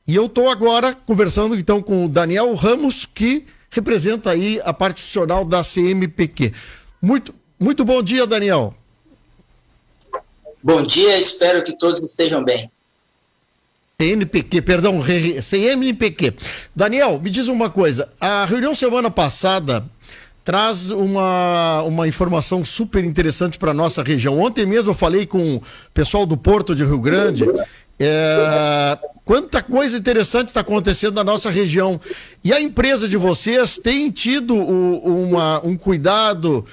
E eu estou agora conversando então com o Daniel Ramos, que representa aí a parte institucional da CMPq. Muito bom dia, Daniel. Bom dia, espero que todos estejam bem. CMPq. Daniel, me diz uma coisa, a reunião semana passada traz uma informação super interessante para a nossa região. Ontem mesmo eu falei com o pessoal do Porto de Rio Grande, quanta coisa interessante está acontecendo na nossa região. E a empresa de vocês tem tido um cuidado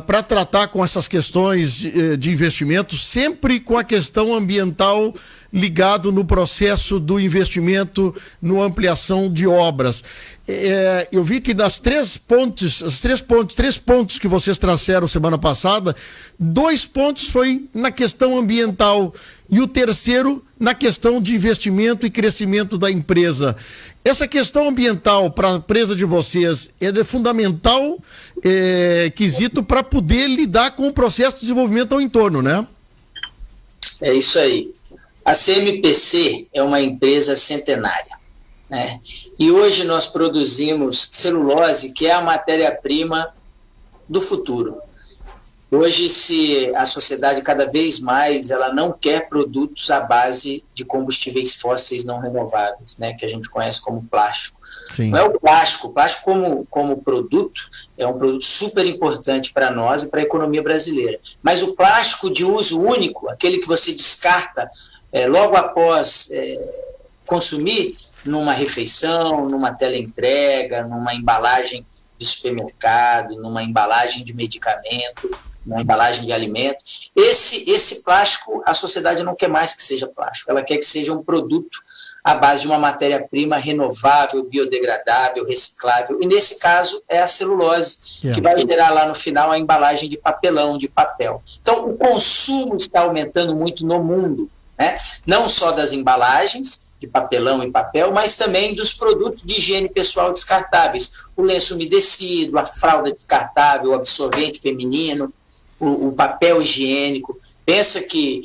para tratar com essas questões de investimento, sempre com a questão ambiental ligado no processo do investimento, na ampliação de obras. Eu vi que das três pontos que vocês trouxeram semana passada, 2 pontos foi na questão ambiental e o terceiro na questão de investimento e crescimento da empresa. Essa questão ambiental para a empresa de vocês é fundamental, quesito para poder lidar com o processo de desenvolvimento ao entorno, né? É isso aí. A CMPC é uma empresa centenária, né? E hoje nós produzimos celulose, que é a matéria-prima do futuro. Hoje, se a sociedade cada vez mais ela não quer produtos à base de combustíveis fósseis não renováveis, né, que a gente conhece como plástico. Sim. Não é o plástico como produto é um produto super importante para nós e para a economia brasileira. Mas o plástico de uso único, aquele que você descarta logo após consumir, numa refeição, numa teleentrega, numa embalagem de supermercado, numa embalagem de medicamento, numa embalagem de alimento. Esse plástico, a sociedade não quer mais que seja plástico, ela quer que seja um produto à base de uma matéria-prima renovável, biodegradável, reciclável, e nesse caso é a celulose, que vai gerar lá no final a embalagem de papelão, de papel. Então, o consumo está aumentando muito no mundo, né? Não só das embalagens de papelão e papel, mas também dos produtos de higiene pessoal descartáveis, o lenço umedecido, a fralda descartável, o absorvente feminino, o papel higiênico. Pensa que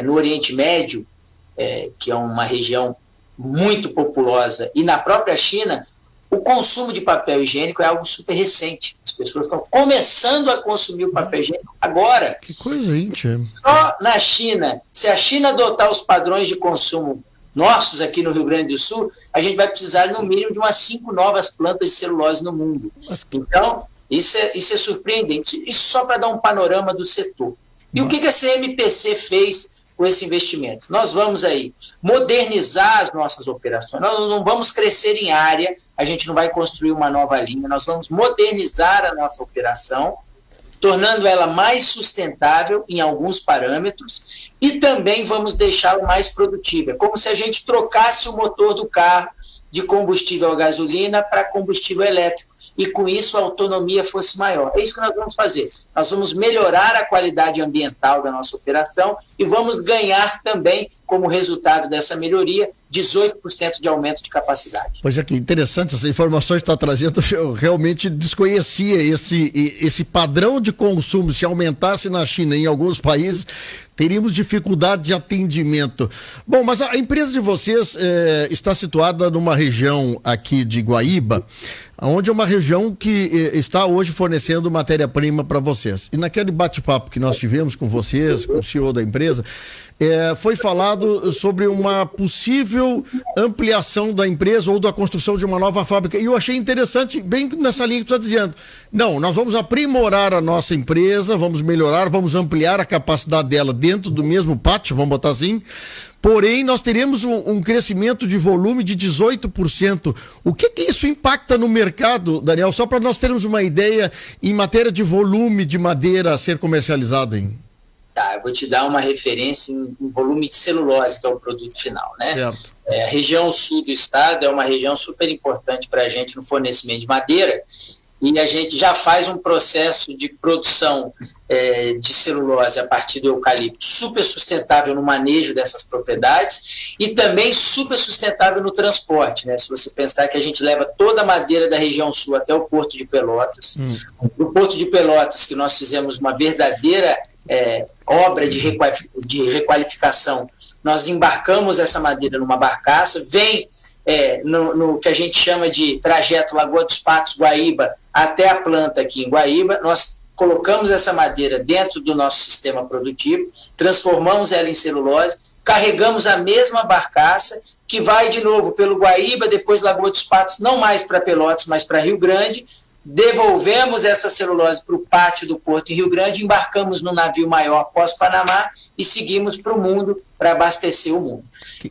no Oriente Médio, que é uma região muito populosa, e na própria China, o consumo de papel higiênico é algo super recente. As pessoas estão começando a consumir o papel higiênico agora. Que coisa, gente. Só na China, se a China adotar os padrões de consumo nossos aqui no Rio Grande do Sul, a gente vai precisar, no mínimo, de umas 5 novas plantas de celulose no mundo. Então, isso é surpreendente. Isso só para dar um panorama do setor. E o que a CMPC fez com esse investimento? Nós vamos aí modernizar as nossas operações. Nós não vamos crescer em área, a gente não vai construir uma nova linha, nós vamos modernizar a nossa operação, tornando ela mais sustentável em alguns parâmetros e também vamos deixá-la mais produtiva. É como se a gente trocasse o motor do carro de combustível a gasolina para combustível elétrico e com isso a autonomia fosse maior. É isso que nós vamos fazer. Nós vamos melhorar a qualidade ambiental da nossa operação e vamos ganhar também, como resultado dessa melhoria, 18% de aumento de capacidade. Pois é, que interessante essas informações que está trazendo. Eu realmente desconhecia esse padrão de consumo. Se aumentasse na China e em alguns países, teríamos dificuldade de atendimento. Bom, mas a empresa de vocês está situada numa região aqui de Guaíba, onde é uma região que está hoje fornecendo matéria-prima para vocês. E naquele bate-papo que nós tivemos com vocês, com o CEO da empresa, foi falado sobre uma possível ampliação da empresa ou da construção de uma nova fábrica. E eu achei interessante, bem nessa linha que tu está dizendo. Não, nós vamos aprimorar a nossa empresa, vamos melhorar, vamos ampliar a capacidade dela dentro do mesmo pátio, vamos botar assim. Porém, nós teremos um crescimento de volume de 18%. O que isso impacta no mercado, Daniel? Só para nós termos uma ideia em matéria de volume de madeira a ser comercializada, hein? Tá, eu vou te dar uma referência em volume de celulose, que é o produto final, né? Certo. A região sul do estado é uma região super importante para a gente no fornecimento de madeira e a gente já faz um processo de produção de celulose a partir do eucalipto super sustentável no manejo dessas propriedades e também super sustentável no transporte, né? Se você pensar que a gente leva toda a madeira da região sul até o Porto de Pelotas, no Porto de Pelotas que nós fizemos uma verdadeira obra de requalificação, nós embarcamos essa madeira numa barcaça, vem no que a gente chama de trajeto Lagoa dos Patos, Guaíba, até a planta aqui em Guaíba, nós colocamos essa madeira dentro do nosso sistema produtivo, transformamos ela em celulose, carregamos a mesma barcaça, que vai de novo pelo Guaíba, depois Lagoa dos Patos, não mais para Pelotas, mas para Rio Grande, devolvemos essa celulose para o pátio do porto em Rio Grande, embarcamos no navio maior pós-Panamá e seguimos para o mundo, para abastecer o mundo.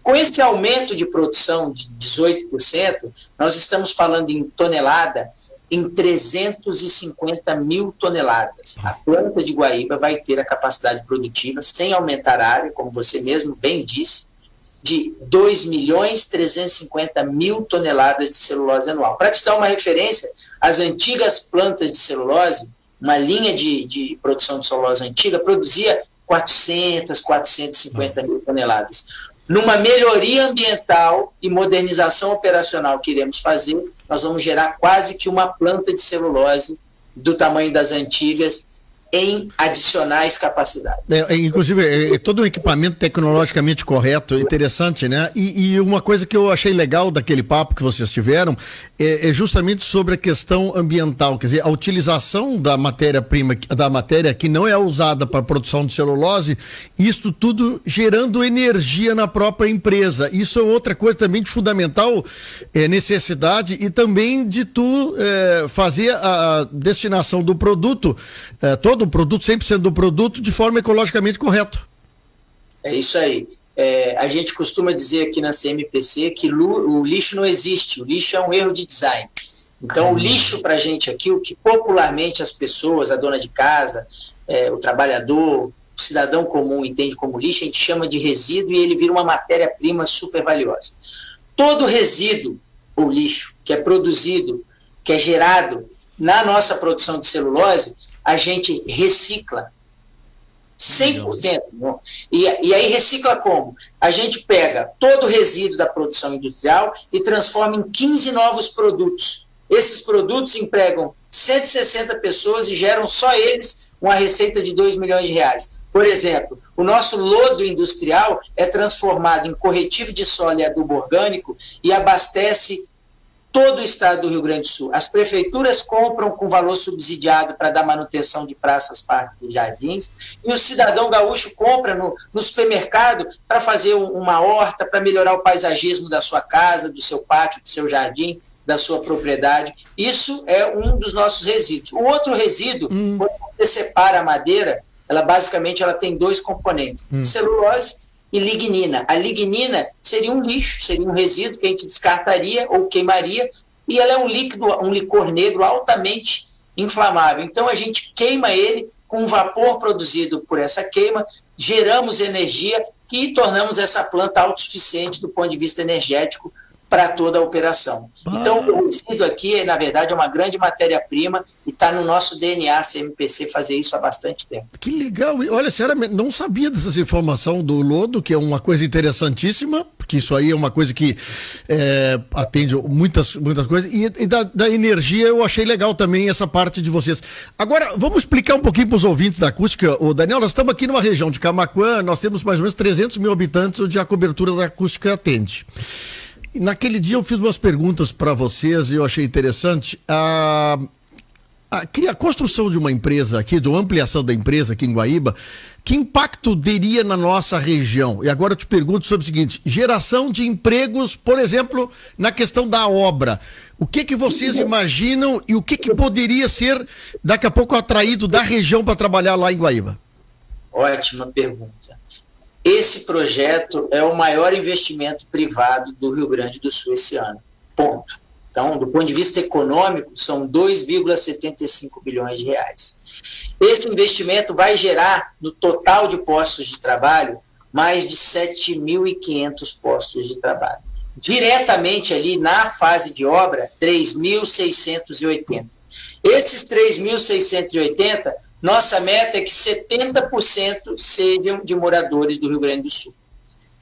Com esse aumento de produção de 18%, nós estamos falando em tonelada, em 350 mil toneladas. A planta de Guaíba vai ter a capacidade produtiva, sem aumentar a área, como você mesmo bem disse, de 2.350.000 toneladas de celulose anual. Para te dar uma referência, as antigas plantas de celulose, uma linha de produção de celulose antiga, produzia 450 mil toneladas. Numa melhoria ambiental e modernização operacional que iremos fazer, nós vamos gerar quase que uma planta de celulose do tamanho das antigas, em adicionais capacidades. Inclusive, todo um equipamento tecnologicamente correto, interessante, né? E uma coisa que eu achei legal daquele papo que vocês tiveram é justamente sobre a questão ambiental, quer dizer, a utilização da matéria-prima, da matéria que não é usada para a produção de celulose, isto tudo gerando energia na própria empresa. Isso é outra coisa também de fundamental necessidade e também de tu fazer a destinação do produto, todo o produto, 100% do produto, de forma ecologicamente correta. É isso aí. A gente costuma dizer aqui na CMPC que o lixo não existe, o lixo é um erro de design. Então, o lixo para a gente aqui, o que popularmente as pessoas, a dona de casa, o trabalhador, o cidadão comum entende como lixo, a gente chama de resíduo e ele vira uma matéria-prima super valiosa. Todo resíduo, ou lixo, que é produzido, que é gerado na nossa produção de celulose, a gente recicla 100%. E aí recicla como? A gente pega todo o resíduo da produção industrial e transforma em 15 novos produtos. Esses produtos empregam 160 pessoas e geram só eles uma receita de R$2 milhões. Por exemplo, o nosso lodo industrial é transformado em corretivo de solo e adubo orgânico e abastece todo o estado do Rio Grande do Sul. As prefeituras compram com valor subsidiado para dar manutenção de praças, parques e jardins, e o cidadão gaúcho compra no supermercado para fazer uma horta, para melhorar o paisagismo da sua casa, do seu pátio, do seu jardim, da sua propriedade. Isso é um dos nossos resíduos. O outro resíduo, quando você separa a madeira, ela basicamente tem dois componentes, celulose e lignina. A lignina seria um lixo, seria um resíduo que a gente descartaria ou queimaria, e ela é um líquido, um licor negro altamente inflamável. Então a gente queima ele com o vapor produzido por essa queima, geramos energia e tornamos essa planta autossuficiente do ponto de vista energético para toda a operação. Então, o resíduo aqui, na verdade, é uma grande matéria-prima e está no nosso DNA CMPC fazer isso há bastante tempo. Que legal! Olha, sinceramente, não sabia dessa informação do lodo, que é uma coisa interessantíssima, porque isso aí é uma coisa que atende muitas coisas, e da energia eu achei legal também essa parte de vocês. Agora, vamos explicar um pouquinho para os ouvintes da acústica. Daniel, nós estamos aqui numa região de Camaquã, nós temos mais ou menos 300 mil habitantes onde a cobertura da acústica atende. Naquele dia eu fiz umas perguntas para vocês e eu achei interessante. A construção de uma empresa aqui, de uma ampliação da empresa aqui em Guaíba, que impacto teria na nossa região? E agora eu te pergunto sobre o seguinte: geração de empregos, por exemplo, na questão da obra. O que vocês imaginam e o que poderia ser daqui a pouco atraído da região para trabalhar lá em Guaíba? Ótima pergunta. Esse projeto é o maior investimento privado do Rio Grande do Sul esse ano. Ponto. Então, do ponto de vista econômico, são 2,75 bilhões de reais. Esse investimento vai gerar, no total de postos de trabalho, mais de 7.500 postos de trabalho. Diretamente ali na fase de obra, 3.680. Esses 3.680, nossa meta é que 70% sejam de moradores do Rio Grande do Sul.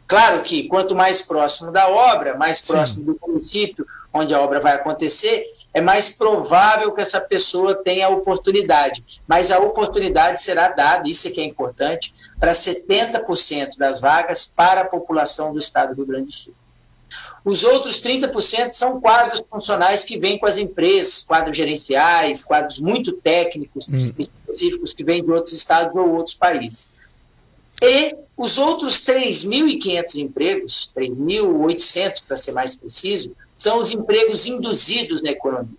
Claro que quanto mais próximo da obra, mais próximo do município, onde a obra vai acontecer, é mais provável que essa pessoa tenha a oportunidade. Mas a oportunidade será dada, isso é que é importante, para 70% das vagas para a população do estado do Rio Grande do Sul. Os outros 30% são quadros funcionais que vêm com as empresas, quadros gerenciais, quadros muito técnicos, específicos que vêm de outros estados ou outros países. E os outros 3.500 empregos, 3.800 para ser mais preciso, são os empregos induzidos na economia.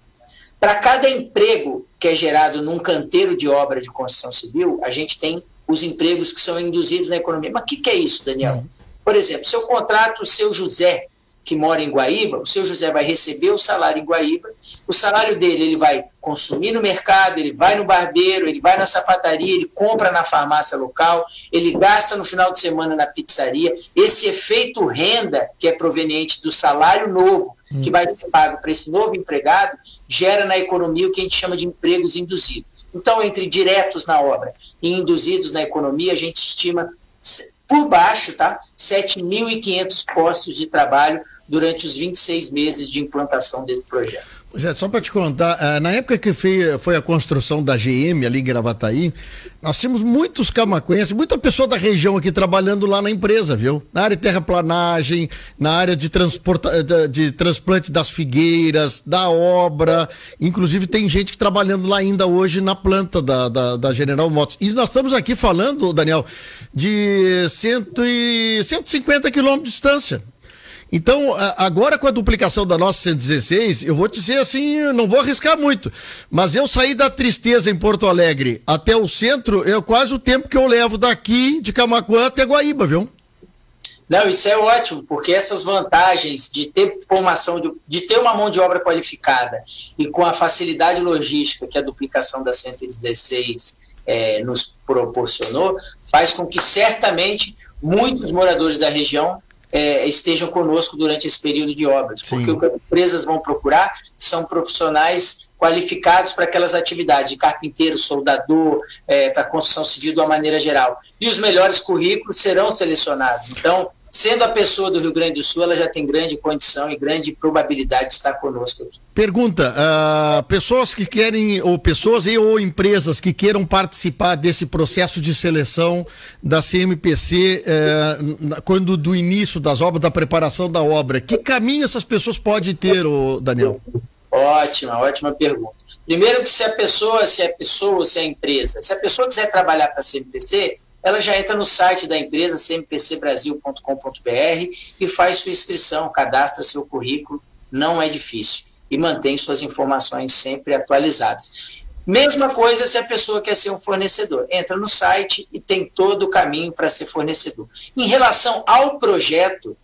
Para cada emprego que é gerado num canteiro de obra de construção civil, a gente tem os empregos que são induzidos na economia. Mas o que é isso, Daniel? Por exemplo, se eu contrato o seu José, que mora em Guaíba, o seu José vai receber o salário em Guaíba, o salário dele ele vai consumir no mercado, ele vai no barbeiro, ele vai na sapataria, ele compra na farmácia local, ele gasta no final de semana na pizzaria. Esse efeito renda, que é proveniente do salário novo, que vai ser pago para esse novo empregado, gera na economia o que a gente chama de empregos induzidos. Então, entre diretos na obra e induzidos na economia, a gente estima por baixo, tá? 7.500 postos de trabalho durante os 26 meses de implantação desse projeto. Só para te contar, na época que foi a construção da GM ali em Gravataí, nós tínhamos muitos camaquenses, muita pessoa da região aqui trabalhando lá na empresa, viu? Na área de terraplanagem, na área de transplante das figueiras, da obra, inclusive tem gente trabalhando lá ainda hoje na planta da General Motors. E nós estamos aqui falando, Daniel, de 150 quilômetros de distância. Então, agora com a duplicação da nossa 116, eu vou dizer assim, não vou arriscar muito, mas eu saí da Tristeza em Porto Alegre até o centro, é quase o tempo que eu levo daqui de Camaquã até Guaíba, viu? Não, isso é ótimo, porque essas vantagens de ter formação, de ter uma mão de obra qualificada e com a facilidade logística que a duplicação da 116 nos proporcionou, faz com que certamente muitos moradores da região estejam conosco durante esse período de obras. Sim. Porque o que as empresas vão procurar são profissionais qualificados para aquelas atividades, de carpinteiro, soldador, para a construção civil de uma maneira geral. E os melhores currículos serão selecionados. Então, sendo a pessoa do Rio Grande do Sul, ela já tem grande condição e grande probabilidade de estar conosco aqui. Pergunta, pessoas que querem, ou pessoas ou empresas que queiram participar desse processo de seleção da CMPC, quando do início das obras, da preparação da obra, que caminho essas pessoas podem ter, Daniel? Ótima pergunta. Primeiro que se a pessoa quiser trabalhar para a CMPC, ela já entra no site da empresa, cmpcbrasil.com.br, e faz sua inscrição, cadastra seu currículo, não é difícil, e mantém suas informações sempre atualizadas. Mesma coisa se a pessoa quer ser um fornecedor, entra no site e tem todo o caminho para ser fornecedor. Em relação ao projeto,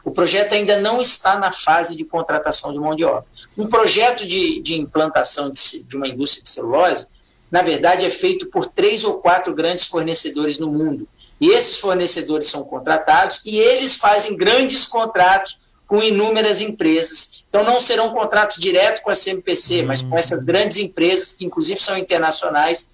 o projeto ainda não está na fase de contratação de mão de obra. Um projeto de implantação de uma indústria de celulose, na verdade, é feito por 3 ou 4 grandes fornecedores no mundo. E esses fornecedores são contratados e eles fazem grandes contratos com inúmeras empresas. Então, não serão contratos diretos com a CMPC, mas com essas grandes empresas, que inclusive são internacionais,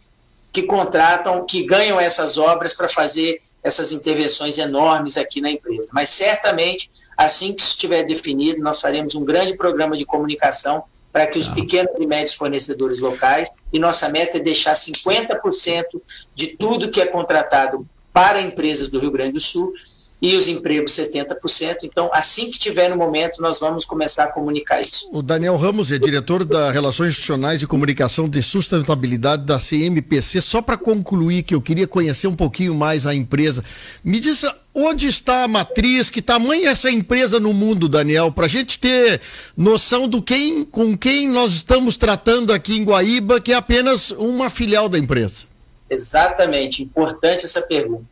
que contratam, que ganham essas obras para fazer essas intervenções enormes aqui na empresa. Mas, certamente, assim que isso estiver definido, nós faremos um grande programa de comunicação para que os pequenos e médios fornecedores locais, e nossa meta é deixar 50% de tudo que é contratado para empresas do Rio Grande do Sul e os empregos 70%. Então, assim que tiver no momento, nós vamos começar a comunicar isso. O Daniel Ramos é diretor da Relações Institucionais e Comunicação de Sustentabilidade da CMPC. Só para concluir, que eu queria conhecer um pouquinho mais a empresa. Me diz onde está a matriz, que tamanho é essa empresa no mundo, Daniel, para a gente ter noção com quem nós estamos tratando aqui em Guaíba, que é apenas uma filial da empresa. Exatamente, importante essa pergunta.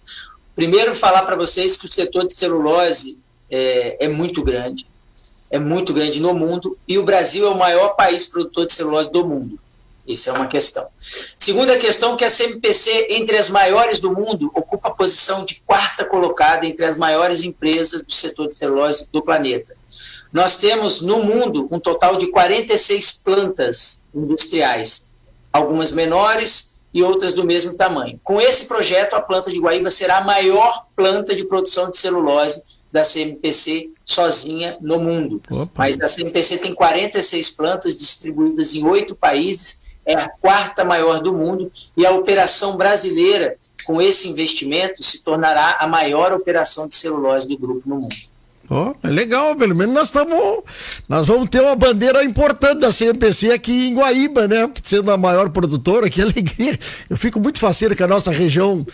Primeiro, falar para vocês que o setor de celulose é muito grande no mundo, e o Brasil é o maior país produtor de celulose do mundo. Isso é uma questão. Segunda questão, que a CMPC, entre as maiores do mundo, ocupa a posição de 4ª colocada entre as maiores empresas do setor de celulose do planeta. Nós temos no mundo um total de 46 plantas industriais, algumas menores e outras do mesmo tamanho. Com esse projeto, a planta de Guaíba será a maior planta de produção de celulose da CMPC sozinha no mundo. Opa. Mas a CMPC tem 46 plantas distribuídas em 8 países, é a 4ª maior do mundo, e a operação brasileira, com esse investimento, se tornará a maior operação de celulose do grupo no mundo. É legal, pelo menos nós vamos ter uma bandeira importante da CMPC aqui em Guaíba, né? Sendo a maior produtora, que alegria. Eu fico muito faceiro que a nossa região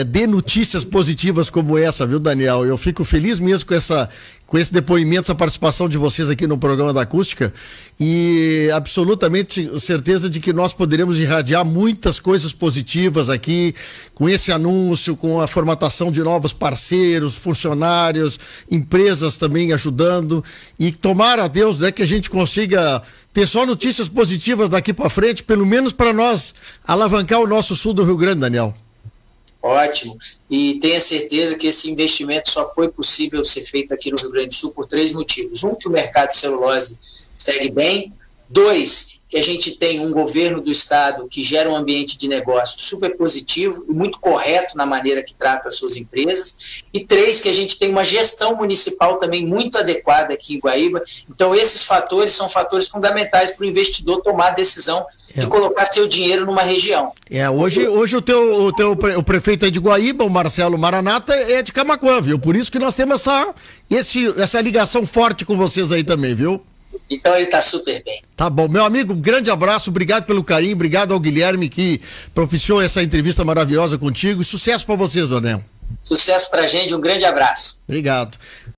dê notícias positivas como essa, viu, Daniel? Eu fico feliz mesmo com esse depoimento, essa participação de vocês aqui no programa da Acústica, e absolutamente certeza de que nós poderemos irradiar muitas coisas positivas aqui com esse anúncio, com a formatação de novos parceiros, funcionários, empresas também ajudando, e tomara a Deus, né, que a gente consiga ter só notícias positivas daqui para frente, pelo menos para nós alavancar o nosso sul do Rio Grande, Daniel. Ótimo, e tenha certeza que esse investimento só foi possível ser feito aqui no Rio Grande do Sul por 3 motivos. Um, que o mercado de celulose segue bem. 2, que a gente tem um governo do estado que gera um ambiente de negócio super positivo e muito correto na maneira que trata as suas empresas. E 3, que a gente tem uma gestão municipal também muito adequada aqui em Guaíba. Então, esses fatores são fatores fundamentais para o investidor tomar a decisão de colocar seu dinheiro numa região. Hoje o prefeito aí de Guaíba, o Marcelo Maranata, é de Camaquã, viu? Por isso que nós temos essa ligação forte com vocês aí também, viu? Então ele está super bem. Tá bom, meu amigo, grande abraço, obrigado pelo carinho, obrigado ao Guilherme que propiciou essa entrevista maravilhosa contigo, e sucesso para vocês, Daniel. Sucesso pra gente, um grande abraço. Obrigado.